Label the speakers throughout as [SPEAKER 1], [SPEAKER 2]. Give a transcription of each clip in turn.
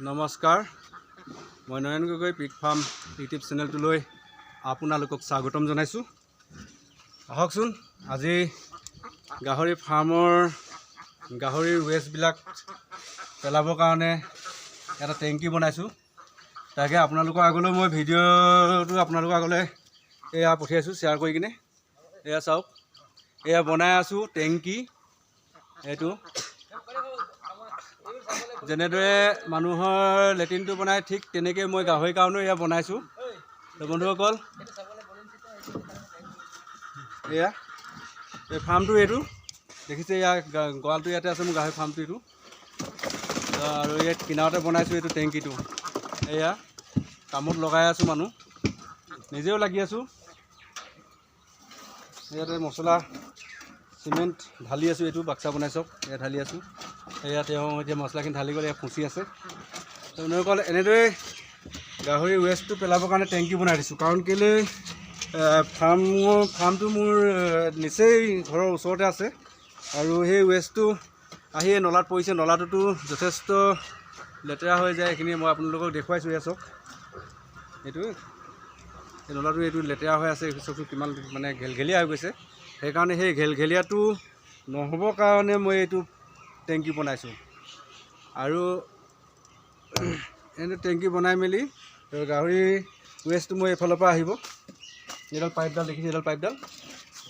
[SPEAKER 1] নমস্কাৰ মই নয়ন Gogoi pig farm YouTube চেনেলটোলৈ আপোনালোকক স্বাগতম জনাইছোঁ। আহকচোন আজি গাহৰি ফাৰ্মৰ গাহৰিৰ ৱেষ্টবিলাক পেলাবৰ কাৰণে এটা টেংকি বনাইছোঁ। তাকে আপোনালোকৰ আগলৈ মই ভিডিঅ'টো আপোনালোকৰ আগলৈ এয়া পঠিয়াইছোঁ শ্বেয়াৰ কৰি কিনে। এয়া চাওক, এয়া বনাই আছোঁ টেংকি। এইটো যেনেদৰে মানুহৰ লেট্ৰিনটো বনাই ঠিক তেনেকৈ মই গাহৰিৰ কাৰণেও এয়া বনাইছোঁ। তো বন্ধুসকল, এয়া এই ফাৰ্মটো এইটো দেখিছে, এয়া গঁৰালটো ইয়াতে আছে মোৰ গাহৰি ফাৰ্মটো এইটো। আৰু ইয়াত কিনাৰতে বনাইছোঁ এইটো টেংকিটো। এয়া কামত লগাই আছোঁ, মানুহ নিজেও লাগি আছোঁ। ইয়াতে মছলা চিমেণ্ট ঢালি আছোঁ, এইটো বাক্সা বনাই চাওক, এয়া ঢালি আছোঁ। এয়া তেওঁ এতিয়া মছলাখিনি ঢালি গ'লে ফুচি আছে। তো বন্ধুসকল, এনেদৰে গাহৰি ৱেষ্টটো পেলাবৰ কাৰণে টেংকি বনাই দিছোঁ। কাৰণ কেলৈ ফাৰ্মটো মোৰ নিচেই ঘৰৰ ওচৰতে আছে আৰু সেই ৱেষ্টটো আহি নলাত পৰিছে। নলাটোতো যথেষ্ট লেতেৰা হৈ যায়, এইখিনি মই আপোনালোকক দেখুৱাইছোঁ। এয়া চাওক, এইটো এই নলাটো এইটো লেতেৰা হৈ আছে, চাওকচোন কিমান মানে ঘেলঘেলীয়া হৈ গৈছে। সেইকাৰণে সেই ঘেলঘেলীয়াটো নহ'বৰ কাৰণে মই এইটো টেংকি বনাইছোঁ। আৰু এনে টেংকি বনাই মেলি গাহৰি ৱেষ্টটো মই এইফালৰ পৰা আহিব। এইডাল পাইপডাল দেখিছে, এইডাল পাইপডাল,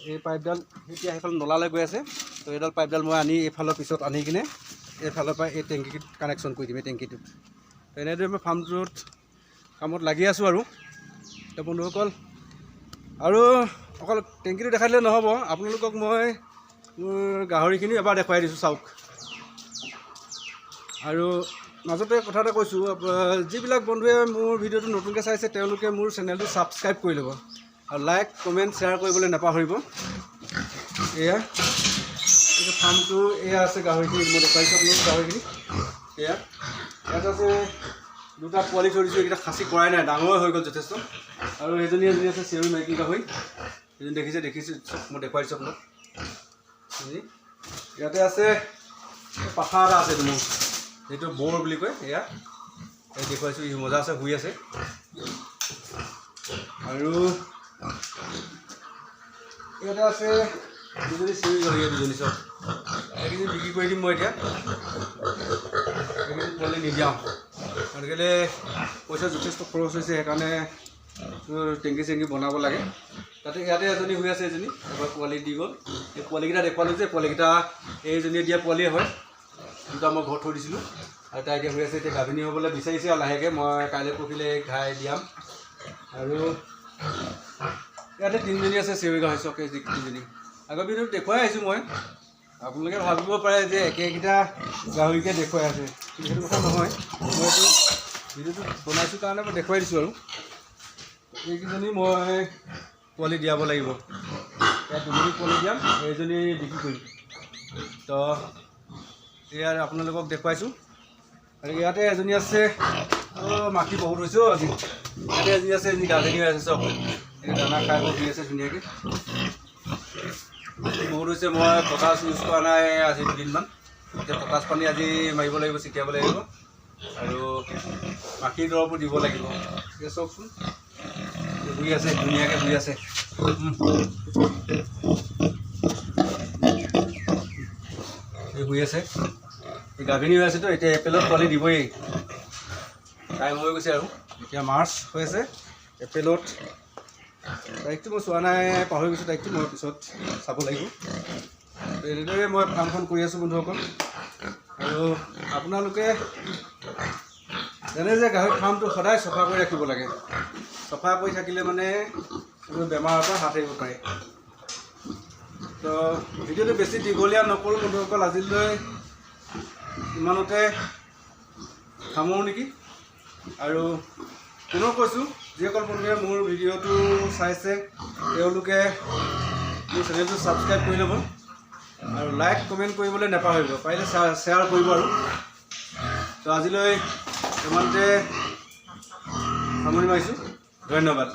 [SPEAKER 1] এই পাইপডাল এতিয়া সেইফালে নলালৈ গৈ আছে। তো এইডাল পাইপডাল মই আনি এইফালৰ পিছত আনি কিনে এইফালৰ পৰা এই টেংকিটোত কানেকশ্যন কৰি দিম, এই টেংকিটোত। তো এনেদৰে মই ফাৰ্মটোত কামত লাগি আছোঁ। আৰু তো বন্ধুসকল, আৰু অকল টেংকিটো দেখাই দিলে নহ'ব, আপোনালোকক মই মোৰ গাহৰিখিনি এবাৰ দেখুৱাই দিছোঁ, চাওক। আৰু মাজতে কথা এটা কৈছোঁ, যিবিলাক বন্ধুৱে মোৰ ভিডিঅ'টো নতুনকৈ চাইছে তেওঁলোকে মোৰ চেনেলটো ছাবস্ক্ৰাইব কৰি ল'ব আৰু লাইক কমেণ্ট শ্বেয়াৰ কৰিবলৈ নাপাহৰিব। এয়া এইটো ফাৰ্মটো এয়া আছে গাহৰিখিনি, মই দেখুৱাইছোঁ মোৰ গাহৰিখিনি। এয়া ইয়াত আছে দুটা পোৱালি থৈ দিছোঁ, এইকেইটা খাচী কৰাই নাই, ডাঙৰ হৈ গ'ল যথেষ্ট। আৰু এজনী আছে চেউৰী মাইকী গাহৰি, এজনী দেখিছোঁ মই দেখুৱাইছোঁ আপোনাক। ইয়াতে আছে পাঠা এটা আছে, মোৰ এইটো বৰ বুলি কয়। এয়া এই দেখুৱাইছোঁ, ই মজা আছে, শুই আছে। আৰু ইয়াতে আছে দুজনী চেউৰী গাহৰি, দুজনী চব এইখিনি বিক্ৰী কৰি দিম মই এতিয়া। এইখিনি পোৱালি নিদিয়াওঁ, গতিকে পইচা যথেষ্ট খৰচ হৈছে, সেইকাৰণে টেংকি চেংকি বনাব লাগে। তাতে ইয়াতে এজনী শুই আছে, এজনী এবাৰ পোৱালি দি গ'ল। এই পোৱালিকেইটা দেখুৱালোঁ যে, পোৱালিকেইটা এইজনীয়ে দিয়া পোৱালিয়ে হয়, দুটা মই ঘৰত থৈ দিছিলোঁ। আৰু তাই এতিয়া শুই আছে, এতিয়া গাভিনী হ'বলৈ বিচাৰিছে আৰু লাহেকৈ। মই কাইলৈ পৰহিলৈ ঘাই দিয়াম। আৰু ইয়াতে তিনিজনী আছে চেউৰী গাহৰি, চক তিনিজনী আগৰ ভিডিঅ'ত দেখুৱাই আহিছোঁ মই। আপোনালোকে ভাবিব পাৰে যে একেকেইটা গাহৰিকে দেখুৱাই আছে, কিন্তু সেইটো কথা নহয়। মই এইটো ভিডিঅ'টো বনাইছোঁ কাৰণে মই দেখুৱাই দিছোঁ। আৰু এইকেইজনী মই পোৱালি দিয়াব লাগিব। ইয়াত দুজনী পোৱালি দিয়াম, এইজনী বিক্ৰী কৰিম। তো এয়া আপোনালোকক দেখুৱাইছোঁ। আৰু ইয়াতে এজনী আছে, মাখি বহুত হৈছে আজি। ইয়াতে এজনী আছে, এজনী গাভিনী হৈ আছে, চব এই দানা খাই শুই আছে ধুনীয়াকৈ। বহুত হৈছে, মই পটাছ ইউজ কৰা নাই আজি 2 দিনমান। এতিয়া পটাছ পানী আজি মাৰিব লাগিব, ছিটিয়াব লাগিব। আৰু মাখিৰ দৰৱো দিব লাগিব। এতিয়া চাওকচোন, শুই আছে ধুনীয়াকৈ, শুই আছে। এই শুই আছে, এই গাভিনী হৈ আছেতো। এতিয়া এপ্ৰিলত পোৱালি দিবই, টাইম হৈ গৈছে। আৰু এতিয়া মাৰ্চ হৈ আছে, এপ্ৰিলত তাৰিখটো মই চোৱা নাই, পাহৰি গৈছোঁ তাৰিখটো, মই পিছত চাব লাগিব। এনেদৰে মই ফাৰ্মখন কৰি আছোঁ বন্ধুসকল। আৰু আপোনালোকে জানে যে গাহৰি ফাৰ্মটো সদায় চফা কৰি ৰাখিব লাগে। চফা কৰি থাকিলে মানে বেমাৰৰ পৰা হাত সাৰিব পাৰে। তো ভিডিঅ'টো বেছি দীঘলীয়া নকৰোঁ বন্ধুসকল, আজিলৈ ইমানতে সামৰোঁ নেকি। আৰু পুনৰ কৈছোঁ, যিসকল বন্ধুৱে মোৰ ভিডিঅ'টো চাইছে তেওঁলোকে মোৰ চেনেলটো ছাবস্ক্ৰাইব কৰি ল'ব আৰু লাইক কমেণ্ট কৰিবলৈ নাপাহৰিব, পাৰিলে শ্বেয়াৰ কৰিব। আৰু তো আজিলৈ ইমানতে সামৰণি মাৰিছোঁ, ধন্যবাদ।